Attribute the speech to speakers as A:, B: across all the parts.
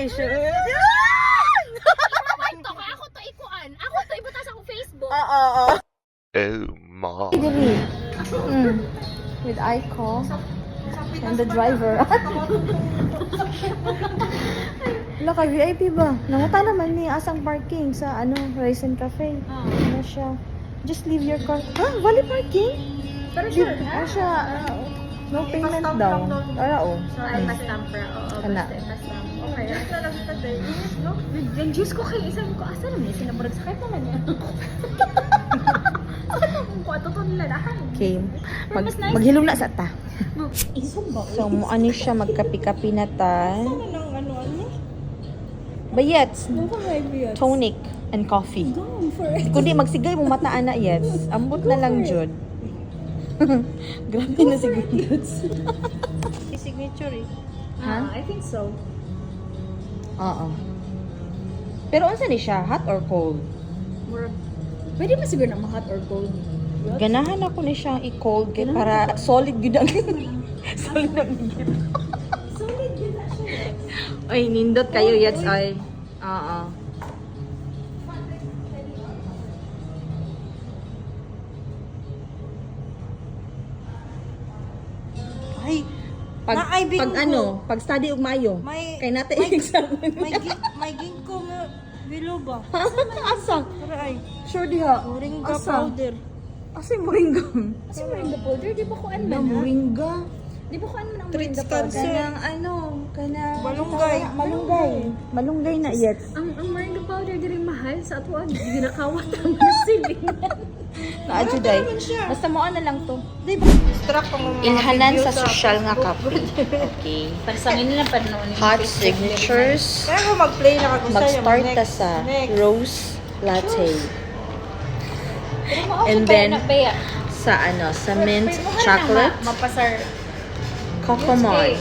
A: kay sure.
B: Ako to ikuan. Ako to ibutas akong Facebook.
A: Oo.
C: Oh my.
A: Dili. With Aiko and the driver. Wala ka, VIP ba? Nanguta naman ni asang parking sa Horizon Cafe. Ano siya? Just leave your car. Valley parking?
B: Pero sure,
A: Siya, no payment daw. Oo.
B: Ay, pa-stamp ra. Oo,
A: Ana.
B: pa-stamp. Okay. Asa lang ito tayo. No? Yung juice ko kay isang ko. Asa naman? Sinamurag sakit naman niya. Sakit naman ko. Ito nila lahat.
A: Okay.
B: Pero mas nice.
A: Maghilom na sa ta.
B: Isumba.
A: So, ano siya, magkapi-kapi na ta.
B: Ano?
A: Bayets.
B: Ano ka may
A: Tonic and coffee.
B: Go for it.
A: Kundi magsigay mo mataan na yes. Ambot na lang jud. Grabe na siguro.
B: Signature eh.
A: Ha?
B: I think so.
A: Oo. Pero unsa ni siya, hot or cold?
B: Murag. Pwede ba siguro na ma-hot or cold?
A: Ganahan ako ni siyang i-cold kay para solid gyud ang solid ang
B: Solid yun na siya.
A: Ay, nindot kayo yets ay. Oo.
D: Ay,
A: Pag
D: Naay,
A: pag
D: bingo.
A: pag study ug mayo.
D: may
A: Kay natin
D: may-
A: exam.
D: may ginkgo mo biloba.
A: Asa?
D: Pero ay,
A: Sure diha.
D: moringa
A: Asa?
D: powder.
A: Asa yung moringa?
B: Kasi moringa powder, di ba kuan
A: Na
B: man ha?
A: moringa.
B: Di ba kuan man ang
D: Treats
B: moringa powder?
D: cancer.
A: Kanang
D: Malunggay.
A: Malunggay. Malunggay na yets.
B: Ang moringa powder diri mahal sa atuan. Ginakawat ang silingan.
A: Naajuday. Basta mo na lang to.
D: Di ba? Struck pang mga
A: Ilhanan
D: video
A: sa social nga kape. Okay.
B: Pansangin nila pa noon.
A: Hot signatures.
D: Kaya ko mag-play na kag
A: Mag-start ta sa
D: next.
A: rose latte.
B: And
A: And then,
B: then
A: sa sa mint chocolate,
B: mapasar.
A: Kokomon.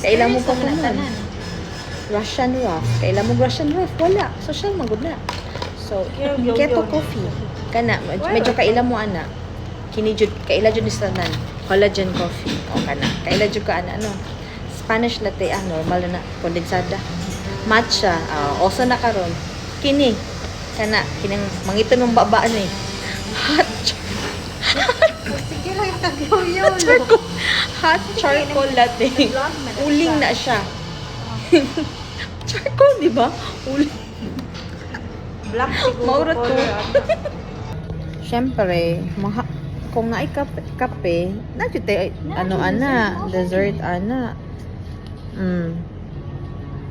A: Kailan mo Kokomon? Russian rough. Kailan mo Russian rough? Wala. Social man gud na. So,
D: Yo.
A: keto coffee. Kana, medyo kailan mo ana. Kini jud kaila jud ni tanan. Collagen coffee. O kana. Kaila jud ka ano. Spanish latte normal na kondensada. Matcha, also na karon. Kini kana kinang mangiton mong babaan eh. Hot
D: Sige lang yung tagyo
A: charcoal, hot charcoal latte. Uling na siya. Charcoal, di ba? Uling.
D: Black siguro.
A: Maurot ko.
D: color,
A: Siyempre, kung naay kape, natin dessert,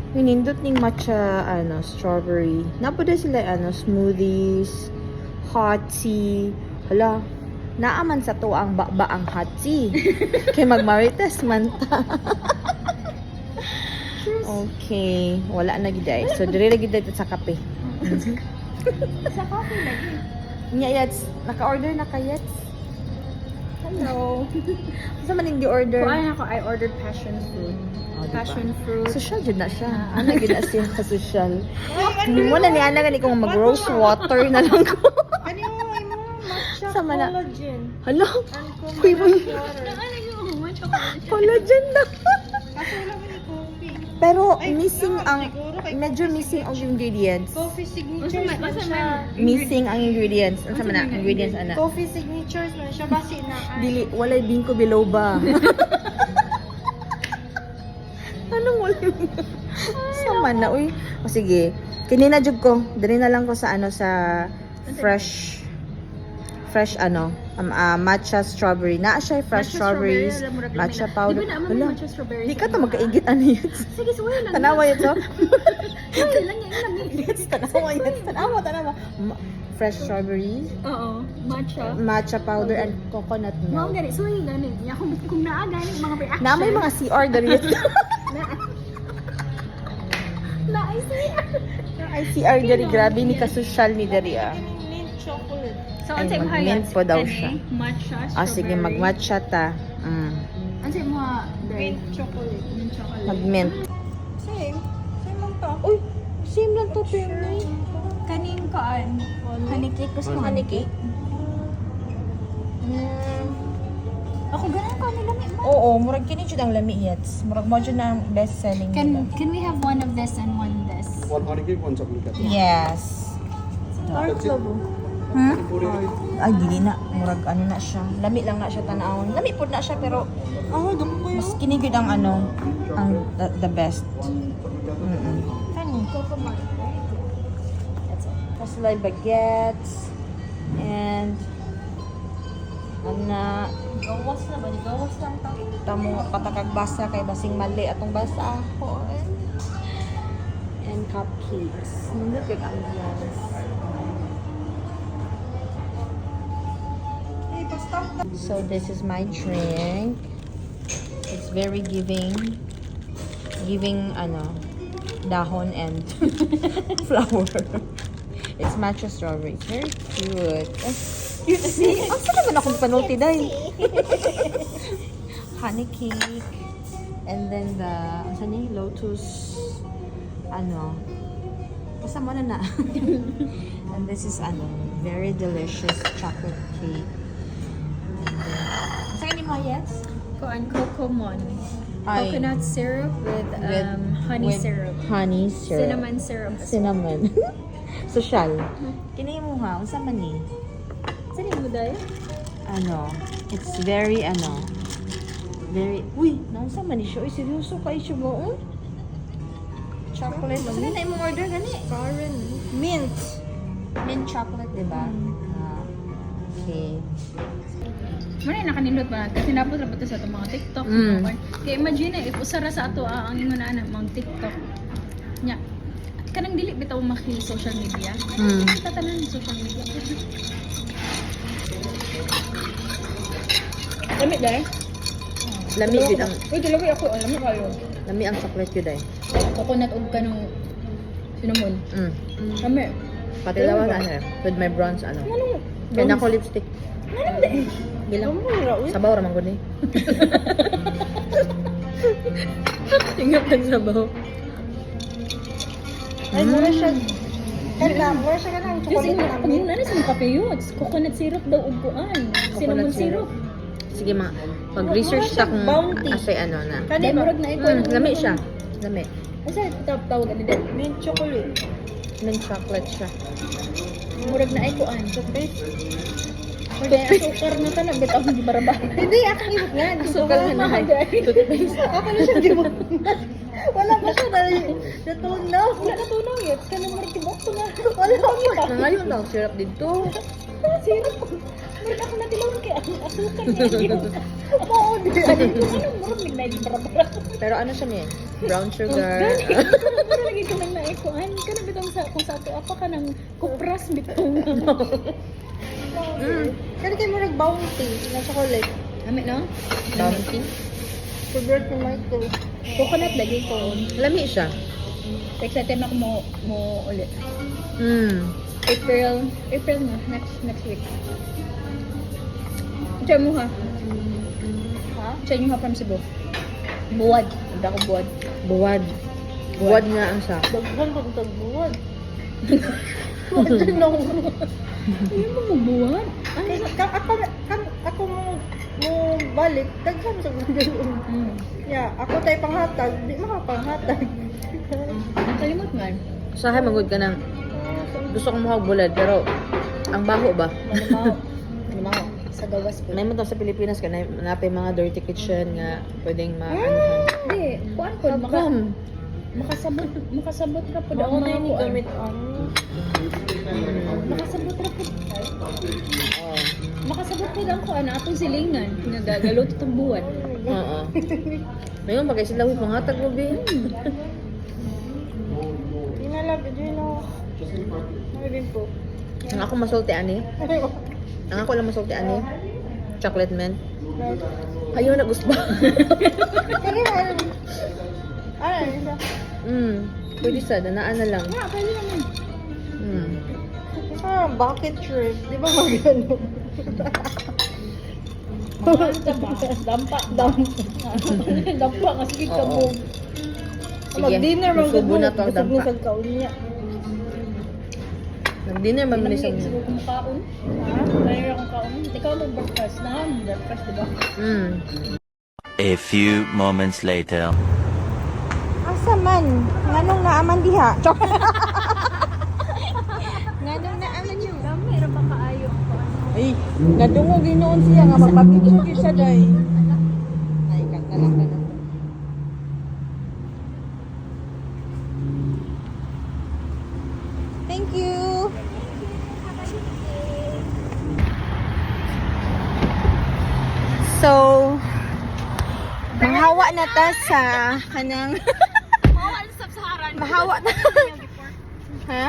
A: Hinindot ning matcha, strawberry. Napoda sila, smoothies, hot tea. Hala, naaman sa to ang ang hot tea. Kay magmarites man ta. Okay, wala na giday. So, dire lagi dito sa kape.
B: Sa coffee lagi.
A: Nya yats, naka-order na kayats.
B: Hello.
A: Sa man yung order?
B: Kuan ako, I ordered passion fruit. Passion fruit.
A: Social jud na siya. Ano gid na siya sa social. Mo na ni ana gani kung mag-rose water na lang ko.
D: Ano yung matcha
A: Sama na.
D: collagen?
A: Hala. Kuy mo.
B: Ano yung matcha collagen?
A: Collagen na.
D: Kaso wala man yung coffee.
A: Pero
D: Ay,
A: missing
D: no,
A: ang
D: siguro kay
A: medyo missing ang ingredients.
D: Coffee signatures man
B: Basta
D: siya.
A: Missing ang ingredients. Ano man na ingredients ana?
D: Coffee signatures man siya. Basi na.
A: Dili walay bingko biloba. Anong wala? Sama na uy. O sige. Kini na jud ko. Dali na lang ko sa sa fresh matcha strawberry. Naa siya fresh strawberries, matcha powder.
B: Di ba naman
A: Wala.
B: matcha strawberries?
A: Di ka ta magkaigit ano yun.
B: Sige, suway lang.
A: Tanawa yun so.
B: Suway lang yan. Ilang yun.
A: Tanawa yun. Tanawa. Fresh strawberries,
B: Oo. Matcha.
A: matcha powder, and coconut
B: Mga
A: milk.
B: gani. Suway gani. Kung naa gani mga reaction.
A: Na may mga CR dali.
B: Na ay siya.
A: Ay CR dali. Grabe ni kasosyal ni dali ah.
D: Mint chocolate.
B: So,
A: Ay,
B: ansay mo
A: mag-mint
B: hayat?
A: po daw
B: Kani,
A: siya.
B: Matcha,
A: Ah, sige,
B: strawberry.
A: mag-matcha ta.
B: Ansay mo
D: Mint chocolate.
B: Mint chocolate.
A: Mag-mint.
D: Same. Same lang to.
A: Uy, same lang to, Penny.
B: Kaning kaan? Honey cake. Gusto mo honey cake? Ako ganun ka nila may man.
A: Oo, murag kini jud ang lami yets. Murag mo jud ang best selling nila.
B: Can we have one of this and one this?
E: One honey cake, one chocolate cake.
A: Yes.
D: Dark labo.
A: Hmm? Ay, dili na. Murag ano na siya. Lami lang na siya tanawon. Lami po na siya pero
D: Ah, damo ko
A: mas
D: yun.
A: kinigid ang ano, ang the best.
D: Kani? Coconut.
A: Tapos like baguettes and ana
D: Gawas na ba? Gawas lang ta.
A: tamo katakag basa kay basing mali atong basa ako. And cupcakes. Look at ambiance.
D: Eh, basta.
A: So this is my drink. It's very giving ano dahon and flower. It's matcha strawberry. It's very cute. You see? Ang sarap naman akong panulti dahil. Honey cake. And then the, ang saan niya? Lotus, ano, basta mo na. And this is, ano, very delicious chocolate cake. And then, saan ni mo, yes?
B: Kuan Cocomon.
A: Ay.
B: Coconut syrup with honey
A: with
B: syrup.
A: Honey syrup.
B: Cinnamon syrup.
A: Cinnamon. Social. Kini mo ha, unsa man ni?
B: Saan mo dahil?
A: Ano, it's very very, uy, naunsa man ni siya? Uy, seryoso ka siya mo? Chocolate. Saan na imong order gani?
D: Karen. Mint.
A: Mint chocolate, di ba? Ah, okay.
B: Muna nakanindot ba? Kasi napot ra ba ito sa itong mga TikTok.
A: Mm.
B: Kaya imagine if usara sa ato ang ingon na mga TikTok. Nya. Kanang dili bitaw maki social media.
A: Mm.
B: Kita tanan social media. Lami dai.
A: Lami gid ang
B: Uy, dalawa ako. Lami kayo.
A: lami ang chocolate gid ay.
B: Coconut og kanang cinnamon.
A: Mm.
B: Lami.
A: Pati lawa na ano, with my bronze ano.
B: Ano?
A: Kaya na ko lipstick.
B: Ano dai?
A: Bilang.
D: Mura, uy.
A: Sabaw ra man gud ni. Tingnan ng sabaw.
D: Ay, mura siya. Mura siya ka ng
B: Kasi
D: chocolate na
B: pag yun ano sa kape yun, coconut syrup daw ug kuan. Cinnamon syrup.
A: Sige mga pag-research ta kung
D: Bounty.
A: asay ano na.
B: Dahil murag na ito.
A: Lami siya. Lami.
B: Asa tawag ani dai?
D: Mint chocolate.
A: Mint chocolate siya.
B: Murag na ay kuan. Murag na asukar na kana bitaw di baraba.
D: Hindi, akong ibot nga.
A: Sukal na na. Toothpaste.
D: Ako na siya di mo. Wala pa siya dahil natunaw.
B: Wala na tunaw yet. Kanang murag tibok to na.
D: Wala pa.
A: Nangayon daw syrup dito.
B: Syrup. Murag ako natilawon kay ang asukar niya.
D: Oo, di.
B: Ano murag nagna di baraba.
A: Pero ano siya niya? Brown sugar.
B: Murag lagi ko nang naikuan. Kana bitaw sa kung sa ato apa kanang kupras bitaw.
D: Kaya kayo mo nag-bounty na chocolate.
B: Ami no?
A: Bounty.
D: Favorite ni Michael.
B: Coconut lagi ko.
A: Lami siya.
B: Excited ako mo ulit. April na next week. Try mo ha.
D: Ha?
B: Try nyo ha from Cebu. Buwad. Hindi ako buwad.
A: Buwad. Buwad nga ang sa.
D: Daghan ko itong buwan.
B: Hindi mo buwad?
D: Ako mo balik, daghan sa gulong. Yeah, ako tayo panghatag, di makapanghatag.
B: Nakalimot man.
A: Usahay magud ka ng gusto kong muhag bulad pero ang baho ba?
B: Ano sa gawas po.
A: May mo sa Pilipinas ka na napay mga dirty kitchen nga pwedeng ma-anuhan.
B: Hindi. Kuan po. Makasabot ra po
D: Ako
B: ang
D: na
B: mga
D: yung
B: kuan.
D: gamit ang...
B: Makasabot ra po.
A: Oo.
B: Makasabot po ang kuan. Atong silingan. Nagagalot itong buwan.
A: Oo. Mayon pagay sila wi pangatag mo bi.
D: Pinalab, yun o. Nakibig po.
A: Ang ako masulti ani. Ang ako lang masulti ani. Chocolate mint. Ayaw na gusto ba?
D: Kaya ano? Ano, isa?
A: Pwede sa danaan na lang.
B: Kaya naman.
D: Bucket trip. Di ba magano?
B: Dampa. Dampa nga sige ka mo.
A: Sige,
D: Mag-dinner,
A: subo na to ang dampa.
D: Busog-busog ka ulit niya.
A: Nag-dinner man man sa
B: Siguro kung kaon. Ha? Kaya akong kaon. Ikaw mag-breakfast na. Breakfast, diba?
E: A few moments later.
A: Asa man? Nganong naaman diha? Nganong naaman yun?
B: Dami, ra pa kaayo ang kaon.
A: Ay, nadungog ginoon siya nga magpapicture gyud siya day. Ay, kanta lang ka na. Thank you. So, mahawa na ta sa kanang
B: Mawal sa Saharan.
A: mahawa na. Ha?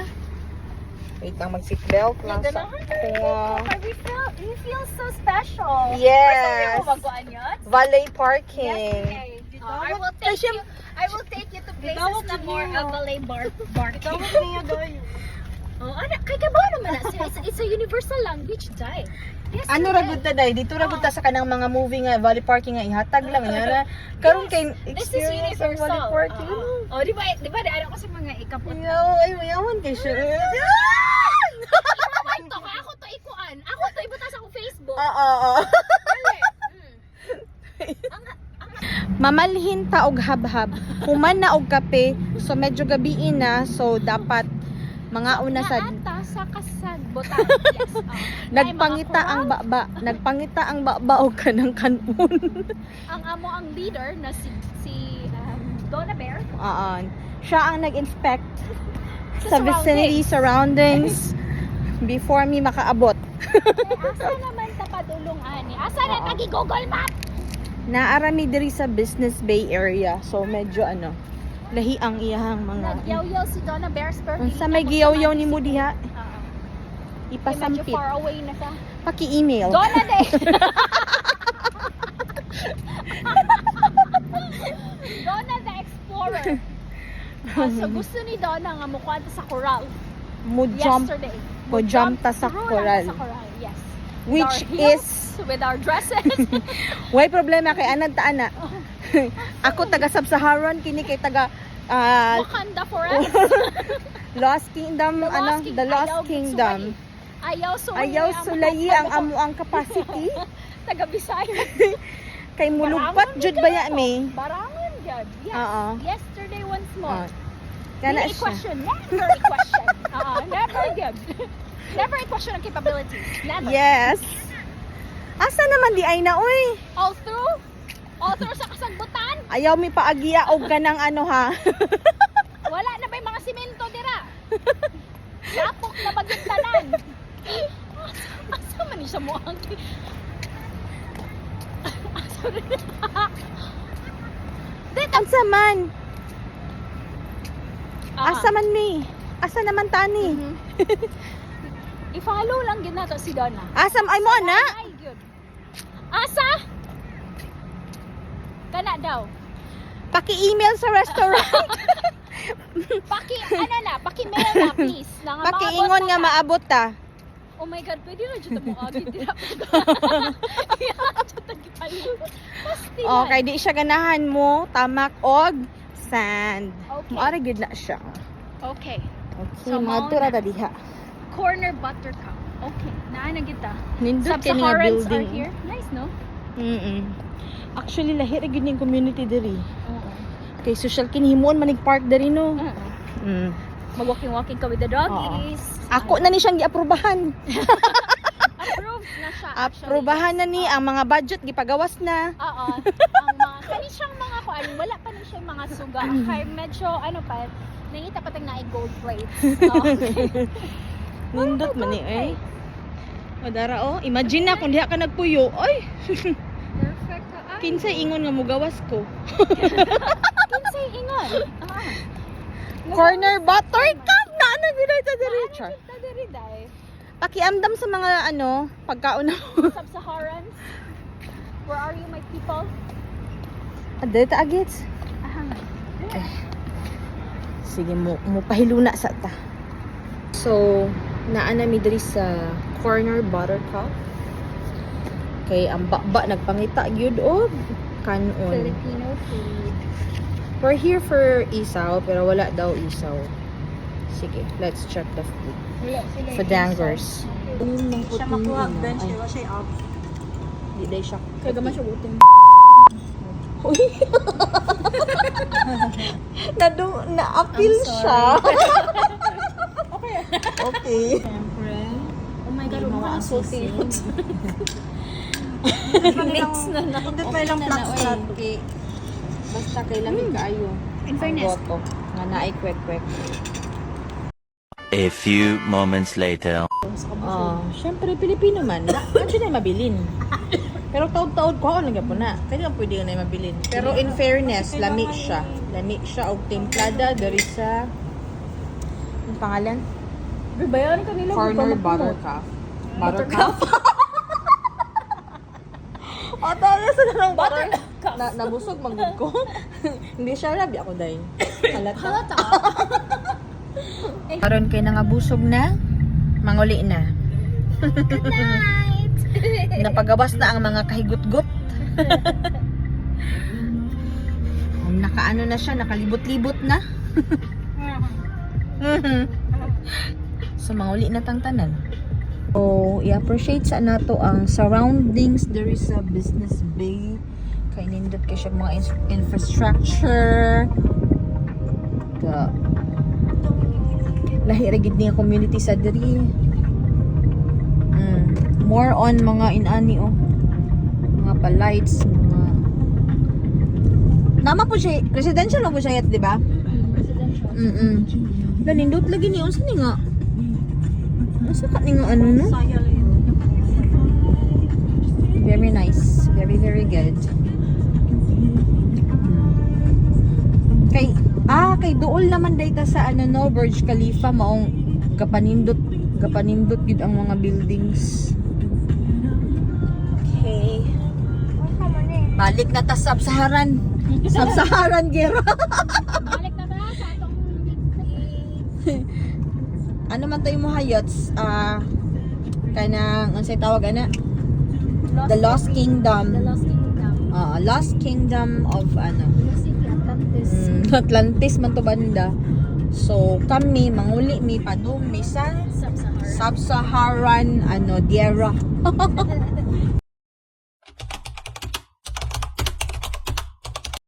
A: Wait lang, mag-seatbelt lang sa
B: You feel so special.
A: Yes.
B: Magkuhan yun?
A: Valet parking.
B: I will take you to places na more valet bar. Oh, anak, kay kabaw naman na. It's a universal language, Day. Yes,
A: Ano ra gud ta day? Dito ra gud ta sa kanang mga movie nga valet parking nga ihatag lang yara. Karon kay
B: This is
A: experience ang
B: universal.
A: valet parking.
B: Oh, di ba ano ko sa mga ikapot.
A: Yo, ay mayawan kay siya.
B: Ito, kaya ako to ikuan. Ako to ibutas akong Facebook.
A: Oo.
B: Dali.
A: Mamalhin ta og habhab. Human na og kape, so medyo gabiin na, so dapat mga una sa
B: Naata sa kasagbutan. Yes.
A: nagpangita ang baba, nagpangita ang baba og kanang kanon.
B: Ang amo ang leader na si Donna Bear.
A: Siya ang nag-inspect sa vicinity surroundings before me makaabot.
B: Asa naman tapadulong ani? Asa na tagi Google Map?
A: Naarami diri sa Business Bay area. So medyo lahi ang iyahang mga
B: Nagyaw-yaw si Donna Bear pero
A: sa may giyaw-yaw ni mo diha,
B: Medyo
A: ipasampit.
B: far away na sa
A: Paki-email.
B: Donna Day. Donna the Explorer. So gusto ni Donna nga mukuha ta sa coral
A: Mo jump
B: yesterday.
A: mo jump ta sa
B: Through
A: coral.
B: lang ta sa coral, yes.
A: Which
B: With our
A: is
B: heels, with our dresses.
A: way problema kay anad ta ana. Ako taga Sub-Saharan, kini kay taga
B: Wakanda for us.
A: Lost Kingdom, The Lost
B: Ayaw
A: Kingdom.
B: Ayaw sulayi.
A: Ayaw sulayi ang amo ang capacity
B: Taga Bisaya.
A: kay mulugpat jud baya mi.
B: Barangon jud. Yes.
A: Oo.
B: Yesterday once more.
A: Kana
B: Dili
A: siya.
B: question, never i-question. Never good. Never i-question ang capabilities. Never.
A: Yes. Asa naman di ay na oy?
B: All through sa kasagbutan.
A: Ayaw mi paagiya og kanang ha.
B: Wala na ba yung mga simento dira? Lapok na bagyong tanan. Asa man ni siya mo ang... Asa rin.
A: Asa man?
B: Ah.
A: Asa man mi? Asa naman tani?
B: I-follow lang gid nato si Donna.
A: Asa ay mo ana?
B: Ay, good. Asa? Kana daw.
A: Paki-email sa restaurant.
B: Paki-mail na, please. Na nga
A: Paki-ingon nga maabot ta.
B: Oh my God, pwede na dyan mo agad. Dira
A: Okay, di siya ganahan mo tamak og sand.
B: Okay.
A: Maara gid na siya.
B: Okay.
A: Okay,
B: So,
A: mga
B: mao
A: tura
B: na.
A: ta diha.
B: Corner buttercup. Okay. Naan na kita.
A: Nindot kay nga
B: Sub-Saharans are
A: building.
B: here. Nice, no?
A: Actually lahi ra gid ning community diri.
B: Oo.
A: Kay social kinhimon manig park diri no.
B: Mag-walking-walking ka with the doggies.
A: Ako na ni siyang giaprubahan.
B: Approved na siya.
A: Aprobahan na ni ang mga budget gipagawas na.
B: Oo. Ang mga, kani siyang mga kuan, wala pa na siyang mga suga. Kaya medyo, nangita pa tayong na gold plates. Okay.
A: Nindot man ni eh. Madara oh, imagine na kung diha ka nagpuyo. Ay,
B: Perfect ka. Ay,
A: kinsay ingon nga mugawas ko.
B: kinsay ingon.
A: Corner buttercup na ana gid ta diri. Char.
B: Kita diri day.
A: Pakiamdam sa mga pagkaon na mo.
B: Sub-Saharans. Where are you, my people?
A: Ade ta agits.
B: Aha.
A: Sige mo pahiluna sa ta. So, naa na mi diri sa Corner Buttercup. Kay ang baba nagpangita gyud og kanon.
B: Filipino food.
A: We're here for isaw pero wala daw isaw. Sige, let's check the food.
B: Wala sila.
A: Fadangers.
D: Siya makuha dan siya siya up.
A: Di day siya.
B: Kaya gaman siya buting.
A: Uy! Na-appeal siya. Okay.
D: Siyempre.
B: Oh my God,
A: Hindi
B: mga
A: mawasisi.
B: associates.
D: Next na na. Hindi pa ilang plato plato.
A: Basta kay lamig kaayo.
B: In fairness.
A: Ang boto. Nga naay kwek-kwek.
E: A few moments later.
A: Syempre, Pilipino man. Nandiyo na yung mabilin. Pero taod-taod ko ako lang po na. Kaya nga pwede na yung mabilin. Pero in fairness, lami siya. Lami siya og templada dari sa ang pangalan?
B: Bayaran ka nila.
A: Corner Buttercup. Buttercup? O, tawag sa ng
B: Buttercup.
A: Nabusog magod ko. Hindi siya labi ako dahil. Halata.
B: Halata.
A: Karon kay nangabusog na, manguli na.
B: Good night.
A: Napagawas na ang mga kahigot-got. Nakaano na siya, nakalibot-libot na. So, manguli na tang tanan. So, i-appreciate sa nato ang surroundings. There is a business bay. Kay nindot kay siya mga infrastructure. Lahi ra gid niya community sa diri. More on mga inani mga pa-lights, mga nama po siya, residential lang po siya yet, di ba? Nindot lagi ni unsa ni nga? Unsa ka ni nga ano no? Very nice. Very, very good. Kay duol naman dayta sa ano no, Burj Khalifa maong kapanindot gid ang mga buildings. Okay. Balik na ta sa Sub-Saharan. Sub-Saharan gero.
B: Balik na ba sa atong
A: Ano man tayo mo hayots? Kanang unsay tawag ana? The Lost Kingdom.
B: The Lost Kingdom.
A: Lost Kingdom of ano?
B: The City Atlantis.
A: Atlantis man to banda. So kami manguli mi padung mi sa
B: Sub-Saharan.
A: Sub-Saharan ano Diera.